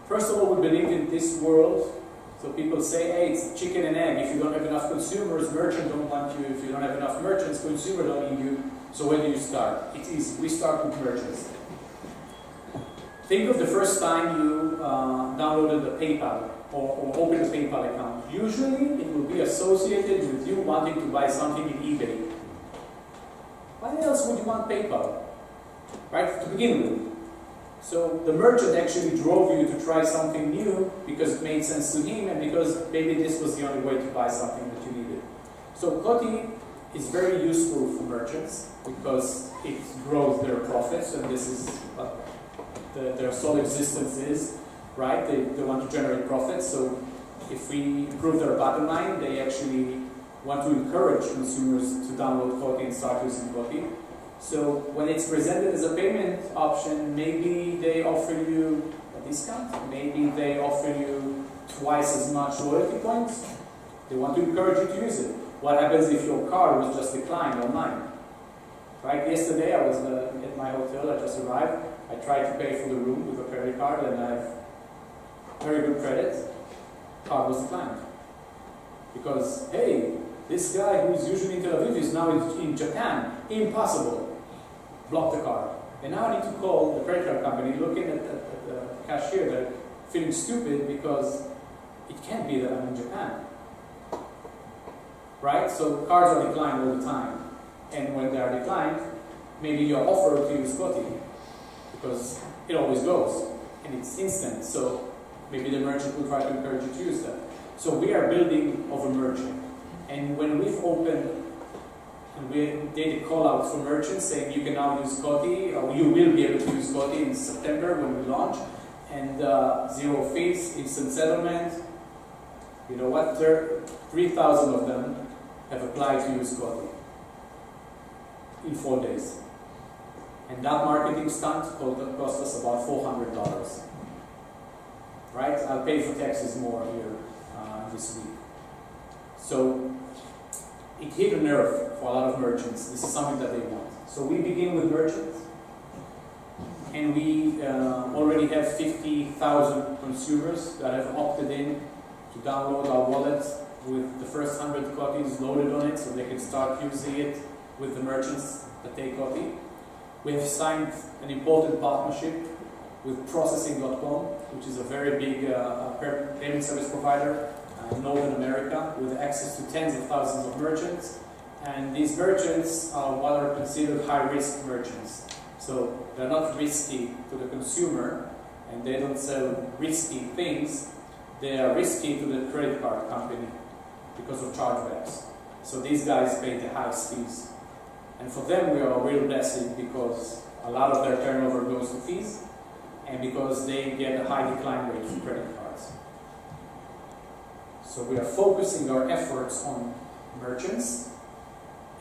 First of all, we believe in this world. So people say, hey, it's chicken and egg. If you don't have enough consumers, merchants don't want you. If you don't have enough merchants, consumers don't need you. So where do you start? It's easy. We start with merchants. Think of the first time you downloaded a PayPal or opened a PayPal account. Usually, it will be associated with you wanting to buy something in eBay. Why else would you want PayPal? Right? To begin with. So the merchant actually drove you to try something new because it made sense to him and because maybe this was the only way to buy something that you needed. So COTI is very useful for merchants because it grows their profits, and this is what their sole existence is, right? They want to generate profits. So if we improve their bottom line, they actually want to encourage consumers to download COTI and start using COTI. So when it's presented as a payment option, maybe they offer you a discount, maybe they offer you twice as much loyalty points. They want to encourage you to use it. What happens if your card was just declined online? Right? Yesterday I was at my hotel, I just arrived. I tried to pay for the room with a credit card and I have very good credit. Card was declined. Because, hey, this guy who's usually in Tel Aviv is now in Japan. Impossible. Block the card. And now I need to call the credit card company looking at the cashier. They're feeling stupid because it can't be that I'm in Japan. Right? So cards are declined all the time. And when they are declined, maybe you're offered to use COTI because it always goes and it's instant. So maybe the merchant will try to encourage you to use that. So we are building of a merchant. And when we've opened and we did a call out for merchants saying you can now use COTI, or you will be able to use COTI in September when we launch, and 0 fees, instant settlement. You know what? 3,000 of them have applied to use COTI in 4 days. And that marketing stunt cost us about $400. Right? I'll pay for taxes more here this week. So it hit a nerve for a lot of merchants. This is something that they want. So we begin with merchants. And we already have 50,000 consumers that have opted in to download our wallet with the first 100 COTIs loaded on it so they can start using it with the merchants that take COTI. We have signed an important partnership with processing.com, which is a very big payment service provider in Northern America with access to tens of thousands of merchants. And these merchants are what are considered high-risk merchants. So they're not risky to the consumer and they don't sell risky things. They are risky to the credit card company because of chargebacks. So these guys pay the highest fees. And for them we are a real blessing because a lot of their turnover goes to fees and because they get a high decline rate for credit cards. So we are focusing our efforts on merchants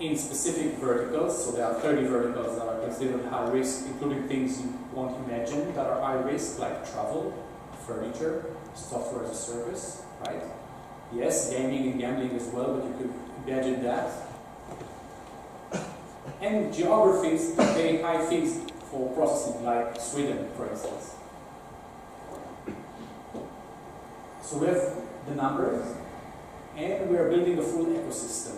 in specific verticals. So there are 30 verticals that are considered high risk, including things you won't imagine that are high risk, like travel, furniture, software as a service, right? Yes, gaming and gambling as well, but you could imagine that. And geographies that pay high fees for processing, like Sweden, for instance. So we have the numbers, and we are building a full ecosystem.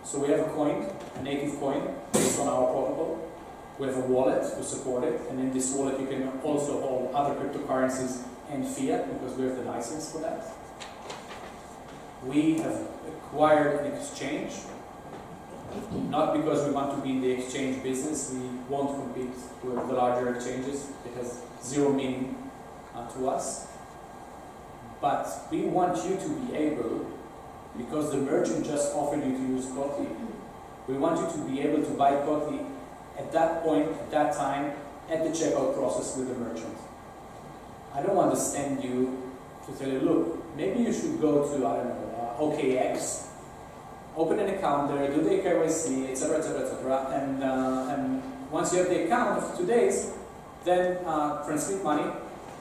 So we have a coin, a native coin, based on our protocol. We have a wallet to support it, and in this wallet you can also hold other cryptocurrencies and fiat, because we have the license for that. We have acquired an exchange, not because we want to be in the exchange business. We won't compete with the larger exchanges. It has zero meaning to us. But we want you to be able, because the merchant just offered you to use COTI, we want you to be able to buy COTI at that point, at that time, at the checkout process with the merchant. I don't want to send you to tell you, look, maybe you should go to, I don't know, OKX, open an account there, do the KYC, etc., etc., etc., and once you have the account after 2 days, then transmit money,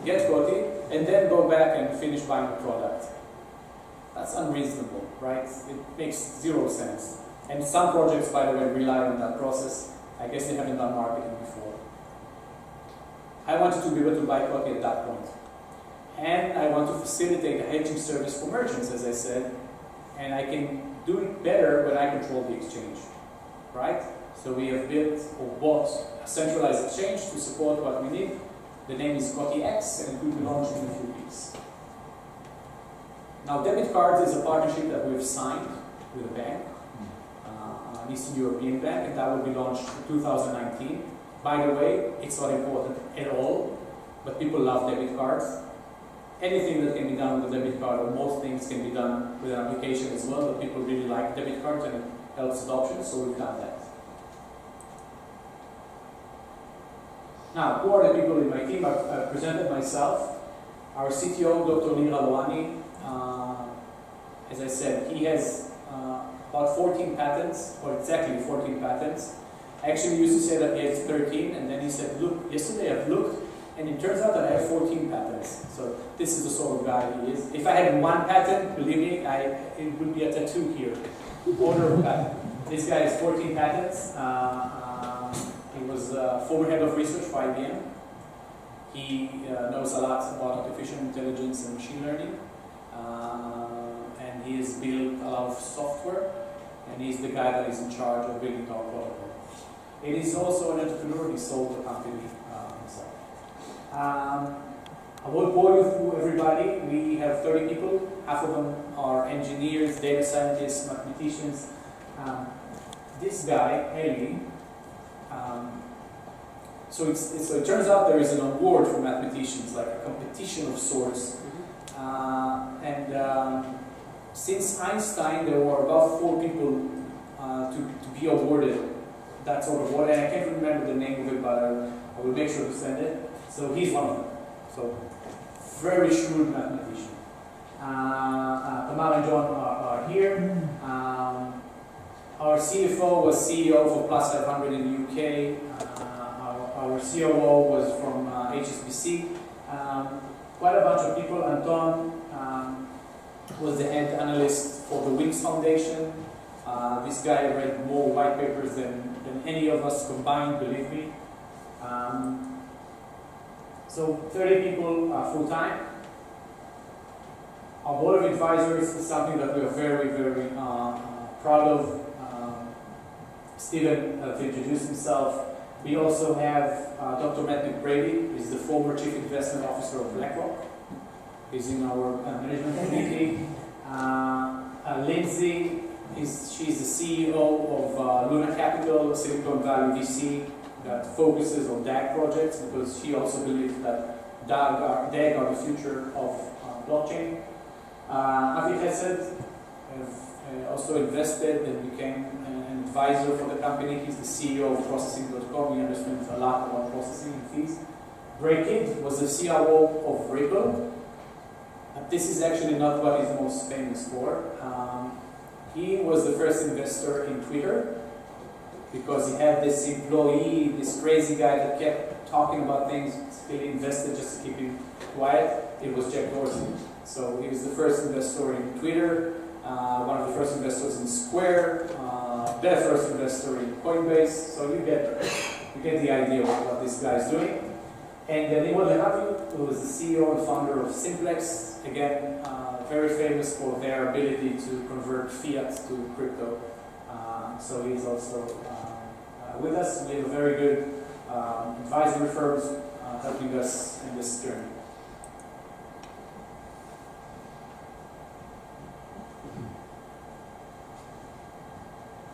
get COTI, and then go back and finish buying the product. That's unreasonable, right? It makes zero sense. And some projects, by the way, rely on that process. I guess they haven't done marketing before. I want you to be able to buy COTI at that point. And I want to facilitate a hedging service for merchants, as I said, and I can do it better when I control the exchange, right? So we have built or bought a centralized exchange to support what we need. The name is COTI-X, and it will be launched in a few weeks. Now, debit cards is a partnership that we've signed with a bank, an Eastern European bank, and that will be launched in 2019. By the way, it's not important at all, but people love debit cards. Anything that can be done with a debit card, or most things can be done with an application as well, but people really like debit cards and it helps adoption, so we've done that. Now, who are the people in my team? I've presented myself. Our CTO, Dr. Nir Alwani, as I said, he has about 14 patents, or exactly 14 patents. I actually used to say that he has 13, and then he said, look, yesterday I've looked, and it turns out that I have 14 patents. So this is the sort of guy he is. If I had one patent, believe me, it would be a tattoo here. Order of patent. This guy has 14 patents. He was former head of research for IBM. He knows a lot about artificial intelligence and machine learning. And he has built a lot of software. And he's the guy that is in charge of building our protocol. It is also an entrepreneur. He sold the company himself. I won't bore you through everybody. We have 30 people. Half of them are engineers, data scientists, mathematicians. This guy, Eli, so it turns out there is an award for mathematicians, like a competition of sorts. Since Einstein, there were about 4 people to be awarded that sort of award. And I can't remember the name of it, but I will make sure to send it. So he's one of them. So very shrewd mathematician. Tamar and John are here. Our CFO was CEO for Plus 500 in the UK. Our COO was from HSBC. Quite a bunch of people. Anton was the head analyst for the Wings Foundation. This guy read more white papers than any of us combined, believe me. So 30 people full-time. Our board of advisors is something that we are very, very proud of. Stephen, to introduce himself. We also have Dr. Matt McBrady. He's the former Chief Investment Officer of BlackRock. He's in our management committee. Lindsay, she's the CEO of Luna Capital, Silicon Valley VC, that focuses on DAG projects because she also believes that DAG are the future of blockchain. Avi Chesed also invested and became an advisor for the company. He's the CEO of processing.com. He understands a lot about processing and fees. Ray Kidd was the CRO of Ripple. This is actually not what he's most famous for. He was the first investor in Twitter because he had this employee, this crazy guy that kept talking about things, still invested just to keep him quiet. It was Jack Dorsey. So he was the first investor in Twitter, one of the first investors in Square, the first investor in Coinbase. So you get the idea of what this guy is doing. And Nimrod Lehavi, who was the CEO and founder of Simplex, again, very famous for their ability to convert fiat to crypto. So he's also with us. We have a very good advisory firms helping us in this journey.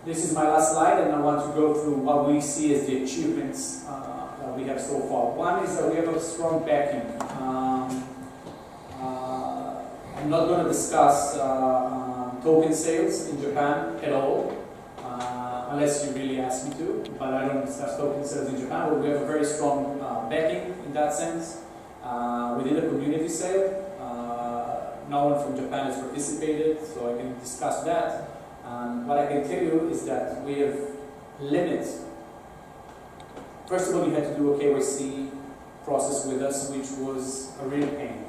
This is my last slide, and I want to go through what we see as the achievements that we have so far. One is that we have a strong backing. I'm not going to discuss token sales in Japan at all, unless you really ask me to, but I don't discuss token sales in Japan, but we have a very strong backing in that sense. We did a community sale. No one from Japan has participated, so I can discuss that. What I can tell you is that we have limits. First of all, you had to do a KYC process with us, which was a real pain.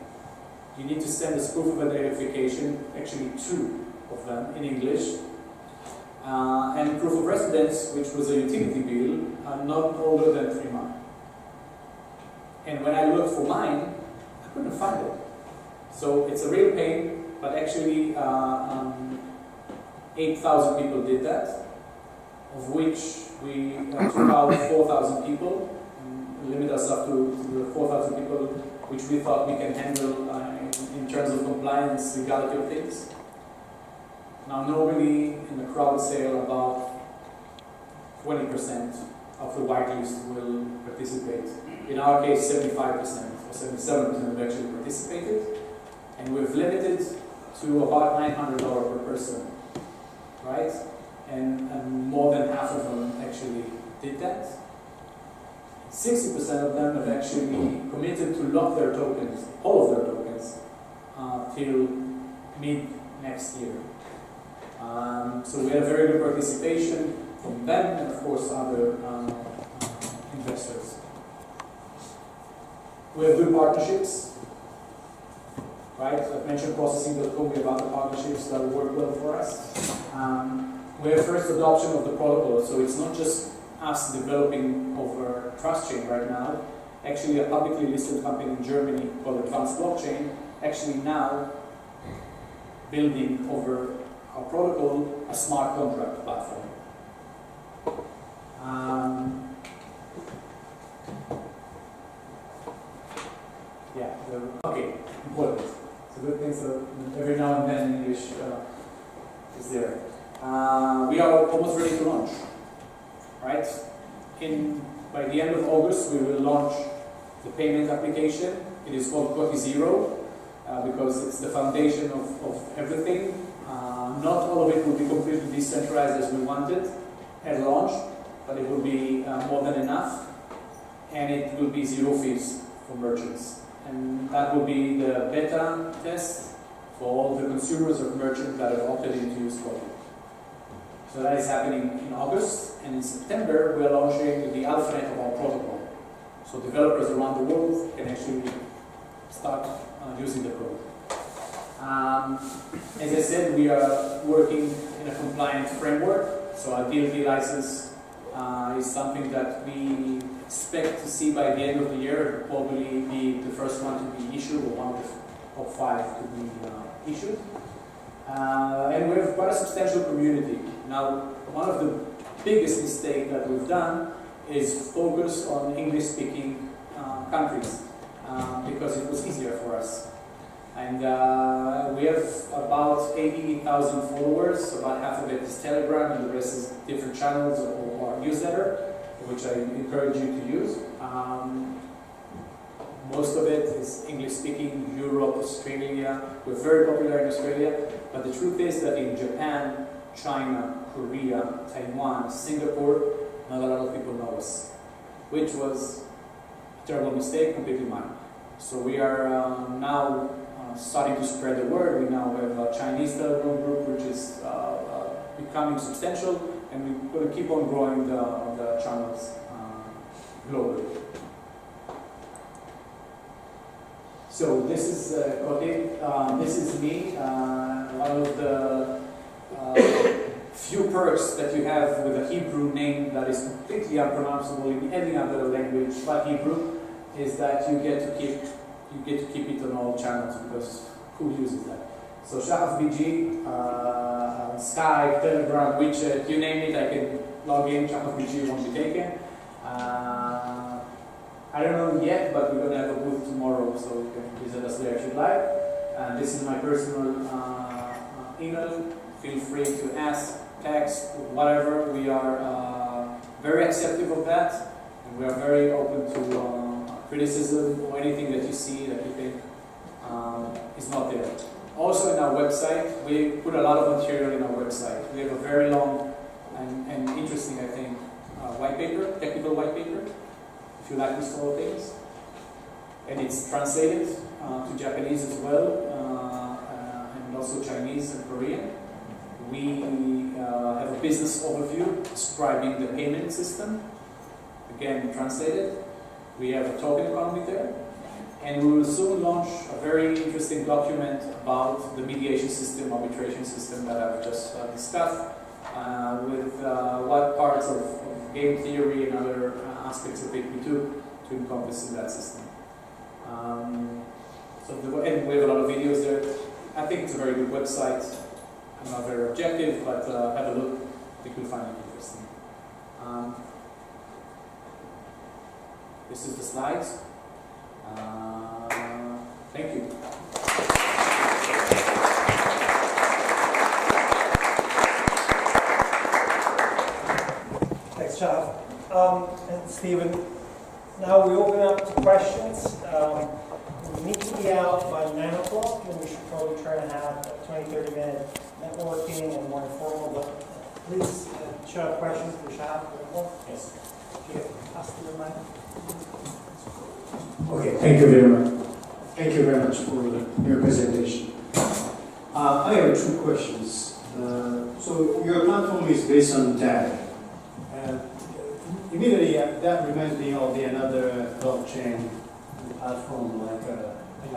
You need to send us proof of identification, actually 2 of them in English, and proof of residence, which was a utility bill, not older than 3 months. And when I looked for mine, I couldn't find it. So it's a real pain, but actually 8,000 people did that, of which we took out 4,000 people, and limit ourselves to the 4,000 people which we thought we can handle in terms of compliance, legality of things. Now normally in the crowd sale about 20% of the whitelist will participate. In our case 75% or 77% have actually participated, and we've limited to about $900 per person. Right? And more than half of them actually did that. 60% of them have actually committed to lock their tokens, all of their tokens, till mid next year. So we had very good participation from them and of course other investors. We have good partnerships. Right? I've mentioned processing.com, we have other partnerships that work well for us. We have first adoption of the protocol, so it's not just us developing over Trust Chain right now. Actually, a publicly listed company in Germany called Advanced Blockchain, actually now building over our protocol a smart contract platform. every now and then English is there. We are almost ready to launch, right? By the end of August, we will launch the payment application. It is called COTI Zero because it's the foundation of everything. Not all of it will be completely decentralized as we wanted at launch, but it will be more than enough, and it will be zero fees for merchants. And that will be the beta test for all the consumers of merchants that have opted in to use COTI. So that is happening in August, and in September we are launching the alphanet of our protocol. So developers around the world can actually start using the code. As I said, we are working in a compliant framework, so our DLT license is something that we expect to see by the end of the year. It will probably be the first one to be issued, or one of the top 5 to be issued. And we have quite a substantial community. Now, one of the biggest mistakes that we've done is focus on English-speaking countries because it was easier for us. And we have about 80,000 followers. About half of it is Telegram, and the rest is different channels or our newsletter, which I encourage you to use. Most of it is English-speaking, Europe, Australia. We're very popular in Australia, but the truth is that in Japan, China, Korea, Taiwan, Singapore, not a lot of people know us, which was a terrible mistake, completely mine. So we are now starting to spread the word. We now have a Chinese Telegram group, which is becoming substantial, and we're going to keep on growing the channels globally. So this is COTI. This is me. One of the few perks that you have with a Hebrew name that is completely unpronounceable in any other language but Hebrew is that you get to keep it on all channels, because who uses that? So Shahaf BG, Skype, Telegram, WeChat, you name it, I can log in. Shahaf BG won't be taken. I don't know yet, but we're going to have a booth tomorrow, so you can visit us there if you'd like. And this is my personal email. Feel free to ask, text, whatever. We are very accepting of that, and we are very open to criticism or anything that you see that you think is not there. Also in our website, we put a lot of material in our website. We have a very long and interesting, I think, white paper, technical white paper, if you like these sort of things. And it's translated to Japanese as well, and also Chinese and Korean. We have a business overview describing the payment system, again translated. We have a token economy there, and we will soon launch a very interesting document about the mediation system, arbitration system that I've just discussed, with what parts of game theory and other aspects of it we took to encompass in that system. And we have a lot of videos there. I think it's a very good website. I'm not very objective, but have a look. I think you'll find it interesting. This is the slides. Thank you. Thanks, Shahaf. And Stephen, now we open up to questions. We need to be out by 9 o'clock, and we should probably try to have a 20-30 minute networking and more informal, but please show up questions for Shahaf. Yes. Pass the mic. Okay, thank you very much. Thank you very much for your presentation. I have 2 questions. So your platform is based on tag. Immediately, that reminds me of another blockchain platform like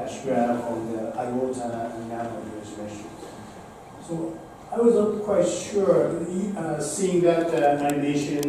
Shahaf or the IOTA and Nano registration. So I was not quite sure, seeing that animation